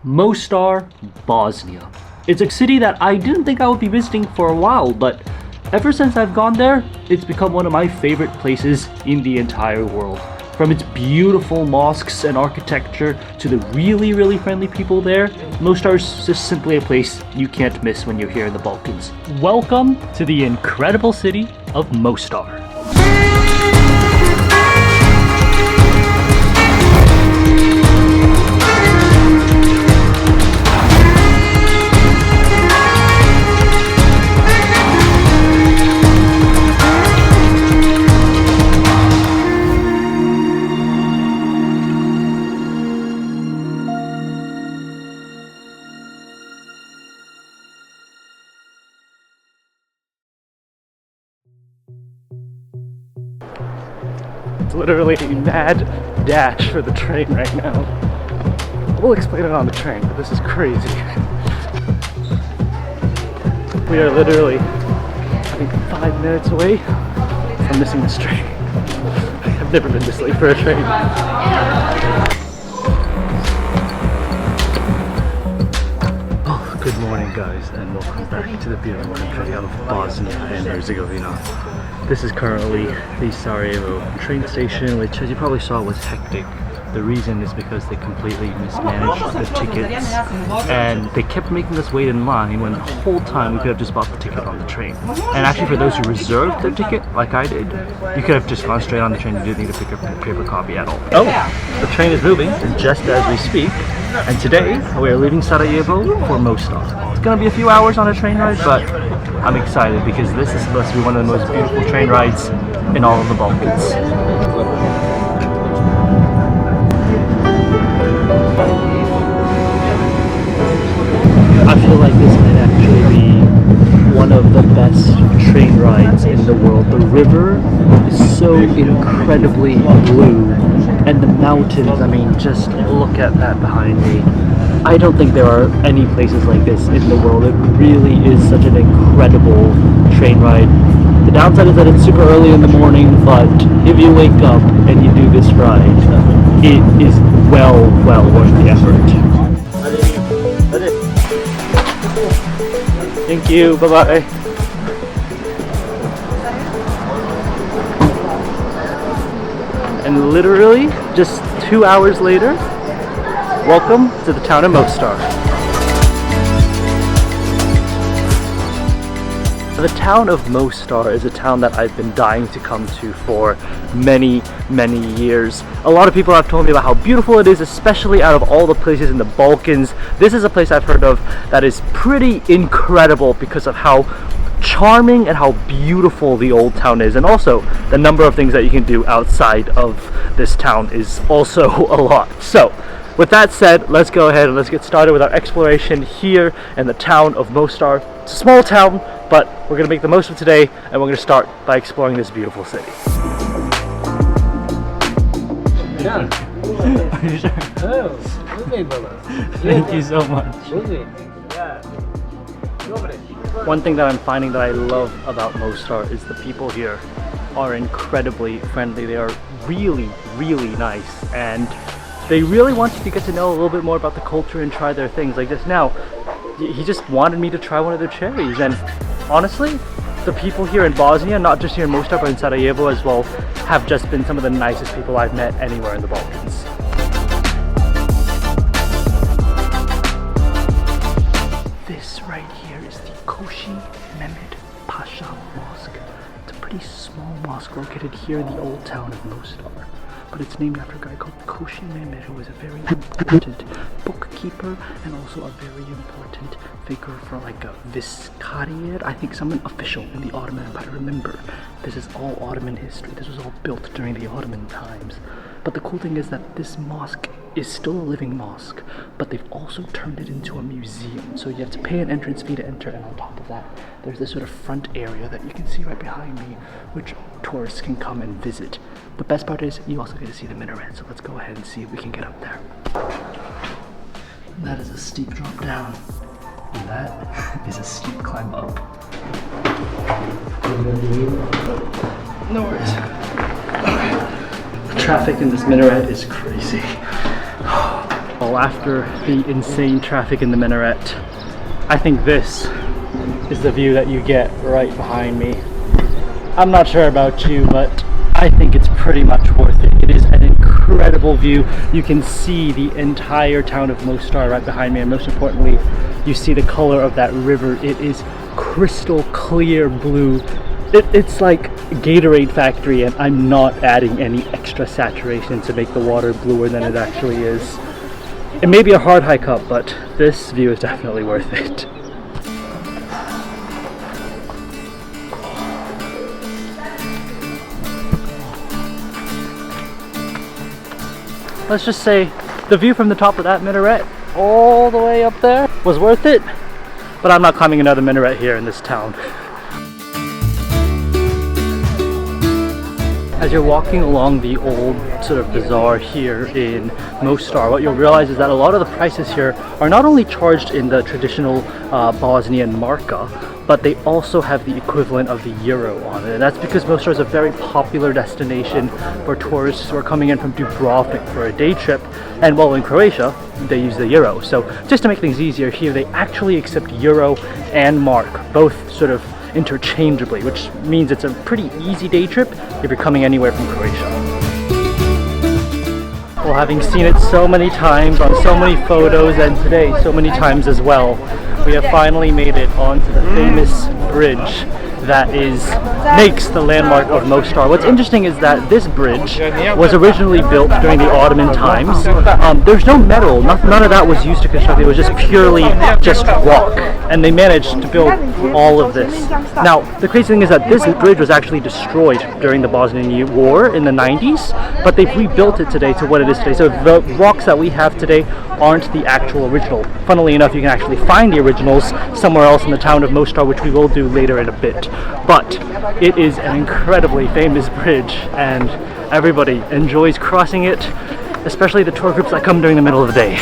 Mostar, Bosnia. It's a city that I didn't think I would be visiting for a while, but ever since I've gone there, it's become one of my favorite places in the entire world. From its beautiful mosques and architecture to the really friendly people there, Mostar is just simply a place you can't miss when you're here in the Balkans. Welcome to the incredible city of Mostar. It's literally a mad dash for the train right now. We'll explain it on the train, but this is crazy. We are literally, I think, 5 minutes away from missing this train. I've never been this late for a train. Oh, good morning guys, and welcome back to the beautiful country of Bosnia and Herzegovina. This is currently the Sarajevo train station, which, as you probably saw, was hectic. The reason is because they completely mismanaged the tickets and they kept making us wait in line when the whole time we could have just bought the ticket on the train. And actually, for those who reserved their ticket, like I did, you could have just gone straight on the train. You didn't need to pick up a paper copy at all. Oh, the train is moving just as we speak. And today, we are leaving Sarajevo for Mostar. It's going to be a few hours on a train ride, but I'm excited because this is supposed to be one of the most beautiful train rides in all of the Balkans. I feel like this might actually be one of the best train rides in the world. The river is so incredibly blue, and the mountains, I mean, just look at that behind me. I don't think there are any places like this in the world. It really is such an incredible train ride. The downside is that it's super early in the morning, but if you wake up and you do this ride, it is well worth the effort. Thank you, bye-bye. And literally, just 2 hours later, welcome to the town of Mostar. The town of Mostar is a town that I've been dying to come to for many years. A lot of people have told me about how beautiful it is, especially out of all the places in the Balkans. This is a place I've heard of that is pretty incredible because of how charming and how beautiful the old town is, and also the number of things that you can do outside of this town is also a lot. So with that said, let's go ahead and let's get started with our exploration here in the town of Mostar. It's a small town, but we're going to make the most of today, and we're going to start by exploring this beautiful city. Yeah. Are you sure? Oh, Thank you so much. One thing that I'm finding that I love about Mostar is the people here are incredibly friendly. They are really nice, and they really want you to get to know a little bit more about the culture and try their things. Like just now, he just wanted me to try one of their cherries, and honestly, the people here in Bosnia, not just here in Mostar but in Sarajevo as well, have just been some of the nicest people I've met anywhere in the Balkans. This right here is the Koshii Mehmed Pasha Mosque. It's a pretty small mosque located here in the old town of Mostar, but it's named after a guy called Koshii Mehmed, who was a very important bookkeeper and also a very important figure for like a Viscariat, I think someone official in the Ottoman Empire. Remember, this is all Ottoman history. This was all built during the Ottoman times. But the cool thing is that this mosque is still a living mosque, but they've also turned it into a museum. So you have to pay an entrance fee to enter, and on top of that, there's this sort of front area that you can see right behind me, which tourists can come and visit. The best part is you also get to see the minaret, so let's go ahead and see if we can get up there. That is a steep drop down, and that is a steep climb up. No worries. The traffic in this minaret is crazy. Well, after the insane traffic in the minaret, I think this is the view that you get right behind me. I'm not sure about you, but I think it's pretty much worth it. It is an incredible view. You can see the entire town of Mostar right behind me, and most importantly, you see the color of that river. It is crystal clear blue. It's like Gatorade factory, and I'm not adding any extra saturation to make the water bluer than it actually is. It may be a hard hike up, but this view is definitely worth it. Let's just say the view from the top of that minaret all the way up there was worth it, but I'm not climbing another minaret here in this town. As you're walking along the old sort of bazaar here in Mostar, what you'll realize is that a lot of the prices here are not only charged in the traditional Bosnian marka, but they also have the equivalent of the euro on it. And that's because Mostar is a very popular destination for tourists who are coming in from Dubrovnik for a day trip. And while in Croatia, they use the euro. So just to make things easier here, they actually accept euro and mark, both sort of interchangeably, which means it's a pretty easy day trip if you're coming anywhere from Croatia. Well, having seen it so many times on so many photos, and today so many times as well, we have finally made it onto the famous bridge that makes the landmark of Mostar. What's interesting is that this bridge was originally built during the Ottoman times. There's no metal, none of that was used to construct it. It was just purely just rock, and they managed to build all of this. Now, the crazy thing is that this bridge was actually destroyed during the Bosnian War in the 90s, but they've rebuilt it today to what it is today. So the rocks that we have today aren't the actual original. Funnily enough, you can actually find the originals somewhere else in the town of Mostar, which we will do later in a bit. But it is an incredibly famous bridge, and everybody enjoys crossing it, especially the tour groups that come during the middle of the day.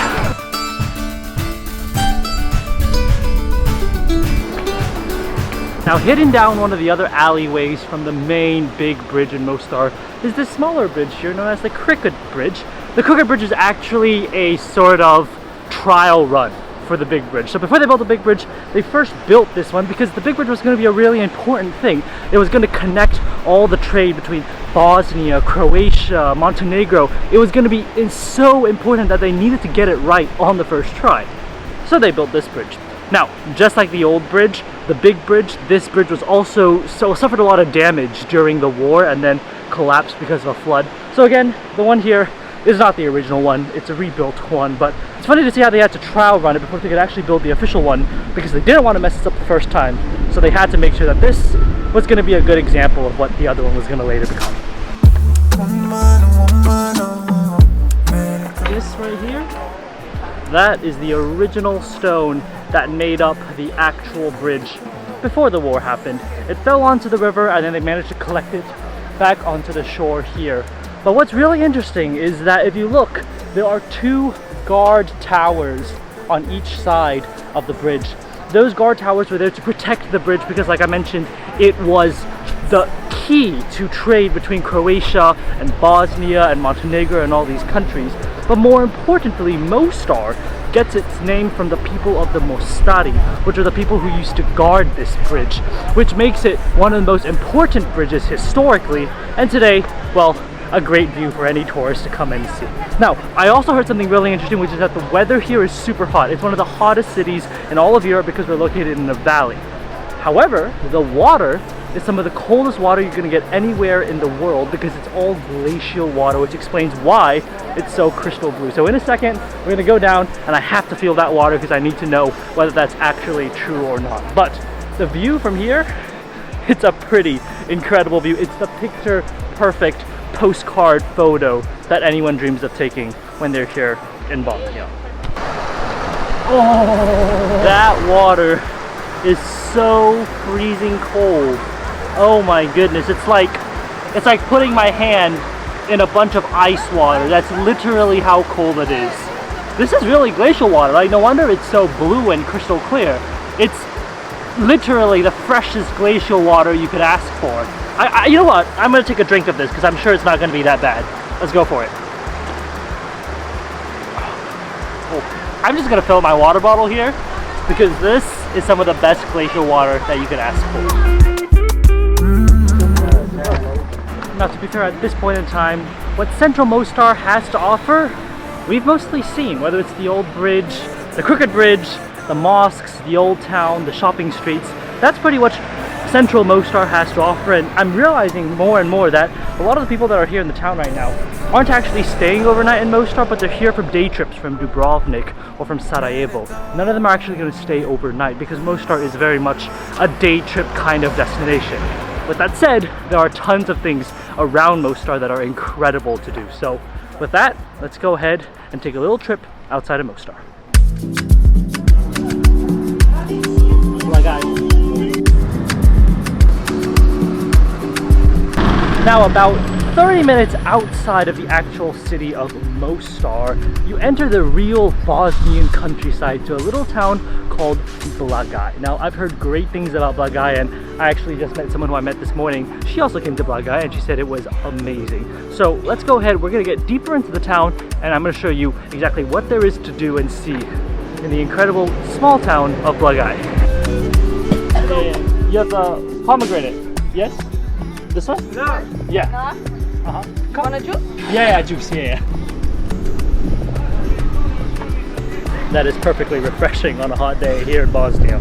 Now, hidden down one of the other alleyways from the main big bridge in Mostar is this smaller bridge here known as the Cricket Bridge. The Cricket Bridge is actually a sort of trial run for the big bridge. So before they built the big bridge, they first built this one because the big bridge was going to be a really important thing. It was going to connect all the trade between Bosnia, Croatia, Montenegro. It was going to be so important that they needed to get it right on the first try. So they built this bridge. Now, just like the old bridge, the big bridge, this bridge was also suffered a lot of damage during the war and then collapsed because of a flood. So again, the one here is not the original one, it's a rebuilt one, but it's funny to see how they had to trial run it before they could actually build the official one, because they didn't want to mess this up the first time, so they had to make sure that this was going to be a good example of what the other one was going to later become. This right here, that is the original stone that made up the actual bridge before the war happened. It fell onto the river and then they managed to collect it back onto the shore here. But what's really interesting is that if you look, there are two guard towers on each side of the bridge. Those guard towers were there to protect the bridge because, like I mentioned, it was the key to trade between Croatia and Bosnia and Montenegro and all these countries. But more importantly, Mostar gets its name from the people of the Mostari, which are the people who used to guard this bridge, which makes it one of the most important bridges historically, and today, well, a great view for any tourist to come and see. Now, I also heard something really interesting, which is that the weather here is super hot. It's one of the hottest cities in all of Europe because we're located in a valley. However, the water is some of the coldest water you're going to get anywhere in the world because it's all glacial water, which explains why it's so crystal blue. So in a second, we're going to go down and I have to feel that water because I need to know whether that's actually true or not. But the view from here, it's a pretty incredible view. It's the picture perfect postcard photo that anyone dreams of taking when they're here in Bosnia. Oh, that water is so freezing cold. Oh my goodness, it's like putting my hand in a bunch of ice water. That's literally how cold it is. This is really glacial water. Like, no wonder it's so blue and crystal clear. It's literally the freshest glacial water you could ask for. You know what? I'm gonna take a drink of this because I'm sure it's not gonna be that bad. Let's go for it. I'm just gonna fill my water bottle here because this is some of the best glacial water that you could ask for. Now, to be fair, at this point in time, what Central Mostar has to offer, we've mostly seen, whether it's the old bridge, the crooked bridge, the mosques, the old town, the shopping streets. That's pretty much Central Mostar has to offer, and I'm realizing more and more that a lot of the people that are here in the town right now aren't actually staying overnight in Mostar, but they're here from day trips from Dubrovnik or from Sarajevo. None of them are actually going to stay overnight because Mostar is very much a day trip kind of destination. With that said, there are tons of things around Mostar that are incredible to do. So with that, let's go ahead and take a little trip outside of Mostar. Now, about 30 minutes outside of the actual city of Mostar, you enter the real Bosnian countryside to a little town called Blagaj. Now, I've heard great things about Blagaj, and I actually just met someone who I met this morning. She also came to Blagaj and she said it was amazing. So let's go ahead, we're gonna get deeper into the town and I'm gonna show you exactly what there is to do and see in the incredible small town of Blagaj. You have the pomegranate, yes? This one? No. Yeah. No. Want a juice? Yeah, juice, yeah. That is perfectly refreshing on a hot day here in Bosnia.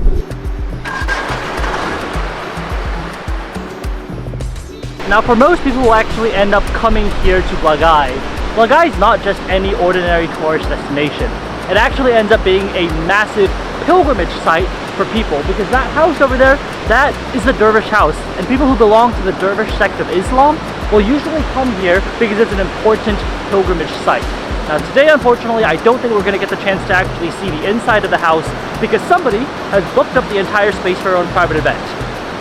Now, for most people who actually end up coming here to Blagaj, Blagaj is not just any ordinary tourist destination. It actually ends up being a massive pilgrimage site for people, because that house over there, that is the Dervish House, and people who belong to the Dervish sect of Islam will usually come here because it's an important pilgrimage site. Now today, unfortunately, I don't think we're going to get the chance to actually see the inside of the house because somebody has booked up the entire space for their own private event.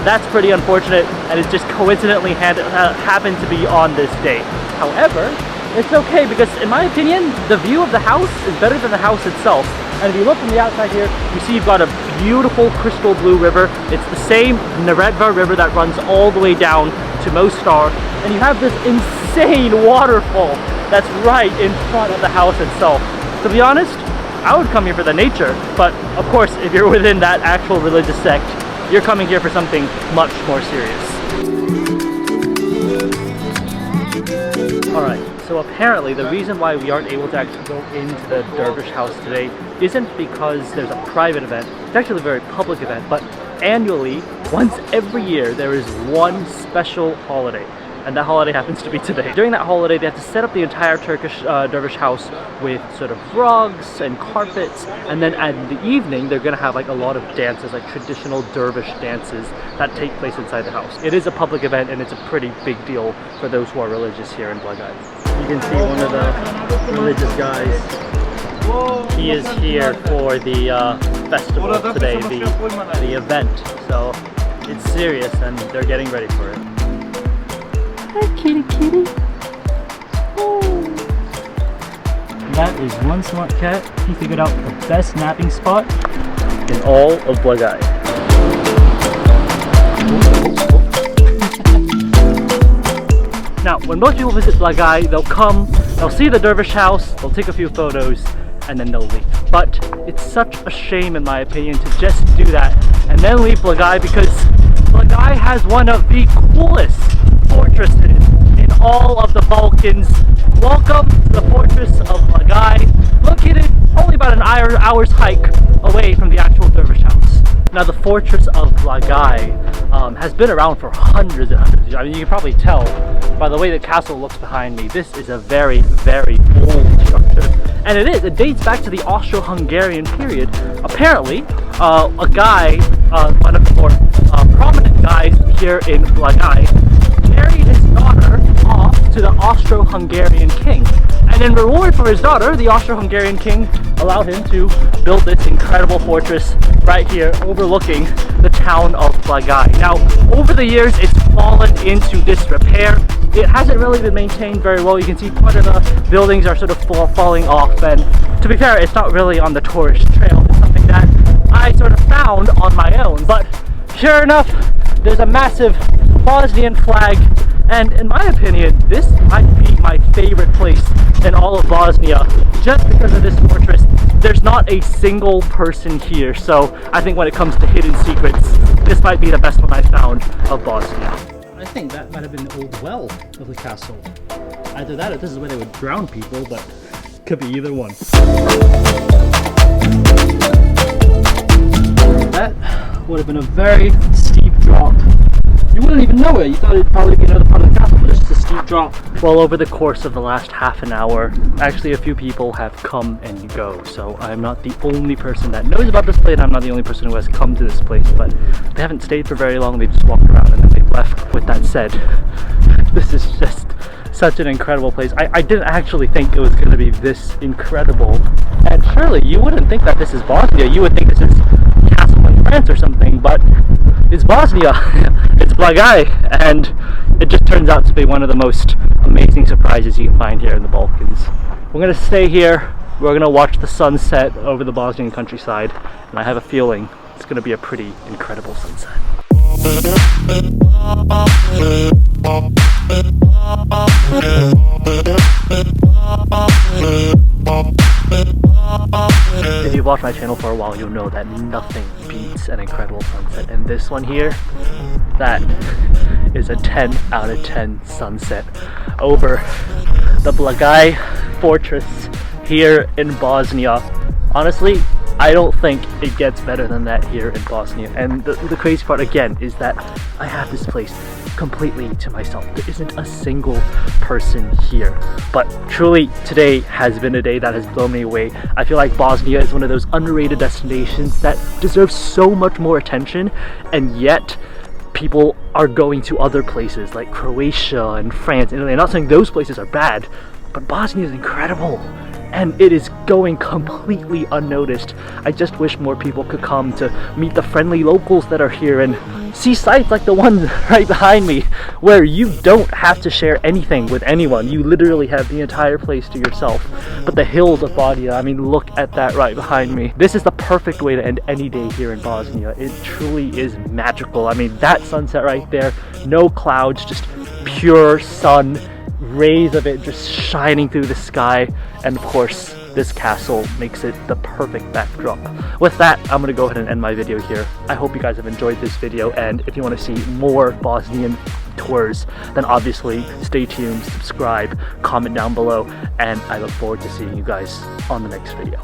That's pretty unfortunate, and it just coincidentally happened to be on this day. However, it's okay because, in my opinion, the view of the house is better than the house itself. And if you look from the outside here, you see you've got a beautiful crystal blue river. It's the same Neretva river that runs all the way down to Mostar. And you have this insane waterfall that's right in front of the house itself. To be honest, I would come here for the nature. But of course, if you're within that actual religious sect, you're coming here for something much more serious. Alright. So apparently the reason why we aren't able to actually go into the Dervish House today isn't because there's a private event. It's actually a very public event, but annually, once every year, there is one special holiday. And that holiday happens to be today. During that holiday, they have to set up the entire Turkish Dervish house with sort of rugs and carpets, and then at the evening, they're gonna have like a lot of dances, like traditional Dervish dances that take place inside the house. It is a public event, and it's a pretty big deal for those who are religious here in Blagaj. You can see one of the religious guys. He is here for the festival today, the event. So it's serious, and they're getting ready for it. Hi, kitty kitty. Oh. That is one smart cat. He figured out the best napping spot in all of Blagaj. Now, when most people visit Blagaj, they'll come, they'll see the Dervish house, they'll take a few photos, and then they'll leave. But it's such a shame, in my opinion, to just do that and then leave Blagaj, because Blagaj has one of the coolest fortresses in all of the Balkans. Welcome to the fortress of Blagaj, located only about an hour's hike away from the actual Dervish house. Now, the fortress of Blagaj has been around for hundreds and hundreds of years. I mean, you can probably tell by the way the castle looks behind me. This is a very, very old structure. And it dates back to the Austro-Hungarian period. Apparently, a guy, one of the more prominent guys here in Blagaj, married his daughter off to the Austro-Hungarian king. And in reward for his daughter, the Austro-Hungarian king allowed him to build this incredible fortress right here overlooking the town of Blagaj. Now, over the years, it's fallen into disrepair. It hasn't really been maintained very well. You can see part of the buildings are sort of falling off, and to be fair, it's not really on the tourist trail. It's something that I sort of found on my own. But sure enough, there's a massive Bosnian flag And in my opinion, this might be my favorite place in all of Bosnia, just because of this fortress. There's not a single person here, so I think when it comes to hidden secrets, this might be the best one I found of Bosnia. I think that might have been the old well of the castle. Either that or this is where they would drown people, but could be either one. That would have been a very steep drop. You wouldn't even know it. You thought it'd probably be another part of the castle, but it's just a steep drop. Well, over the course of the last half an hour, actually a few people have come and go. So I'm not the only person that knows about this place, and I'm not the only person who has come to this place, but they haven't stayed for very long. They just walked around and then they left. With that said, this is just such an incredible place. I didn't actually think it was going to be this incredible. And surely you wouldn't think that this is Bosnia. You would think this is castle in France or something, but it's Bosnia. It's Blagaj, and it just turns out to be one of the most amazing surprises you can find here in the Balkans. We're gonna stay here. We're gonna watch the sunset over the Bosnian countryside, and I have a feeling it's gonna be a pretty incredible sunset. If you've watched my channel for a while, you'll know that nothing beats an incredible sunset. And this one here, that is a 10 out of 10 sunset over the Blagaj Fortress here in Bosnia. Honestly, I don't think it gets better than that here in Bosnia. And the crazy part again is that I have this place completely to myself. There isn't a single person here. But truly, today has been a day that has blown me away. I feel like Bosnia is one of those underrated destinations that deserves so much more attention, and yet people are going to other places like Croatia and France. And I'm not saying those places are bad, but Bosnia is incredible. And it is going completely unnoticed. I just wish more people could come to meet the friendly locals that are here and see sights like the one right behind me, where you don't have to share anything with anyone. You literally have the entire place to yourself. But the hills of Bosnia, I mean, look at that right behind me. This is the perfect way to end any day here in Bosnia. It truly is magical. I mean, that sunset right there, no clouds, just pure sun, rays of it just shining through the sky, and of course this castle makes it the perfect backdrop. With that, I'm gonna go ahead and end my video here. I hope you guys have enjoyed this video, and if you want to see more Bosnian tours, then obviously stay tuned, subscribe, comment down below, and I look forward to seeing you guys on the next video.